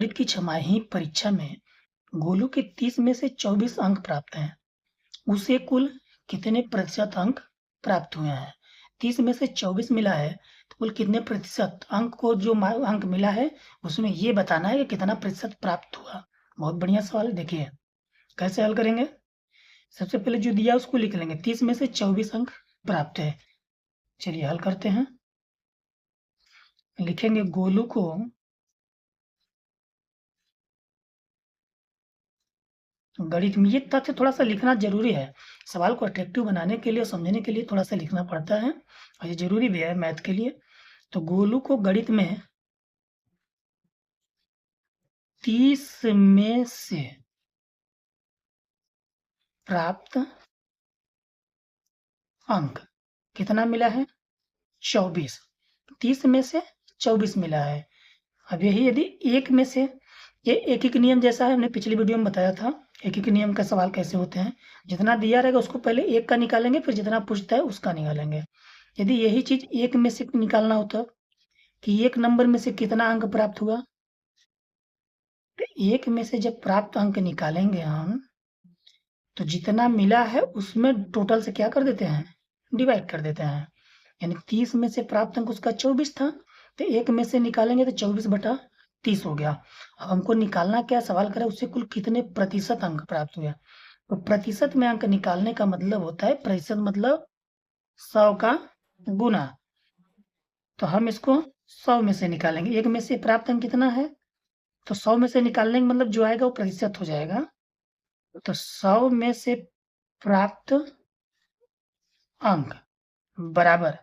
गणित की छमाही परीक्षा में गोलू के 30 में से 24 अंक प्राप्त हैं। उसे कुल कितने प्रतिशत अंक प्राप्त हुए हैं? 30 में से 24 मिला है तो कुल कितने प्रतिशत अंक को जो अंक मिला है उसमें ये बताना है कि कितना प्रतिशत प्राप्त हुआ। बहुत बढ़िया सवाल है। देखिए कैसे हल करेंगे। सबसे पहले जो दिया उसको लिख लेंगे। 30 में से 24 अंक प्राप्त है। चलिए हल करते हैं। लिखेंगे गोलू को गणित में ये तथ्य थोड़ा सा लिखना जरूरी है। सवाल को अट्रैक्टिव बनाने के लिए समझने के लिए थोड़ा सा लिखना पड़ता है और ये जरूरी भी है मैथ के लिए। तो गोलू को गणित में 30 में से प्राप्त अंक कितना मिला है? 24। 30 में से 24 मिला है। अब यही यदि एक में से, ये एक एक नियम जैसा है, हमने पिछली वीडियो में बताया था एक एक नियम का सवाल कैसे होते हैं। जितना दिया रहेगा उसको पहले एक का निकालेंगे, फिर जितना पूछता है उसका निकालेंगे। यदि यही चीज एक में से निकालना होता कि एक नंबर में से कितना अंक प्राप्त हुआ, तो एक में से जब प्राप्त अंक निकालेंगे हम तो जितना मिला है उसमें टोटल से क्या कर देते हैं, डिवाइड कर देते हैं। यानी 30 में से प्राप्त अंक उसका 24 था, तो एक में से निकालेंगे तो 24/30 हो गया। अब हमको निकालना क्या, सवाल करें उससे कुल कितने प्रतिशत अंक प्राप्त हुए। तो प्रतिशत में अंक निकालने का मतलब होता है, प्रतिशत मतलब 100 का गुना। तो हम इसको 100 में से निकालेंगे। एक में से प्राप्त अंक कितना है, तो 100 में से निकालने का मतलब जो आएगा वो प्रतिशत हो जाएगा। तो 100 में से प्राप्त अंक बराबर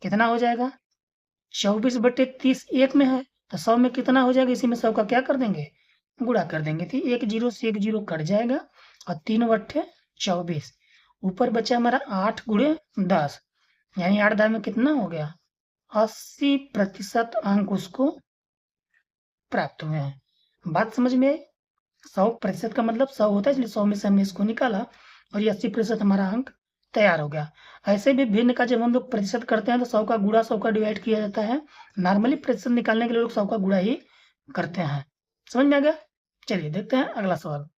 कितना हो जाएगा, 24/30 एक में है तो 100 में कितना हो जाएगा, इसी में 100 का क्या कर देंगे, गुणा कर देंगे। तो एक जीरो से एक जीरो कट जाएगा और 3/24। ऊपर बचा हमारा 8 गुणे 10, यानी 8 10 में कितना हो गया, 80% अंक उसको प्राप्त हुए हैं। बात समझ में आई। 100% का मतलब 100 होता है, इसलिए 100 में से हमने इसको निकाला और ये 80% हमारा अंक तैयार हो गया। ऐसे भी भिन्न का जब हम लोग प्रतिशत करते हैं तो 100 का गुणा 100 का डिवाइड किया जाता है। नॉर्मली प्रतिशत निकालने के लिए लोग 100 का गुणा ही करते हैं। समझ में आ गया। चलिए देखते हैं अगला सवाल।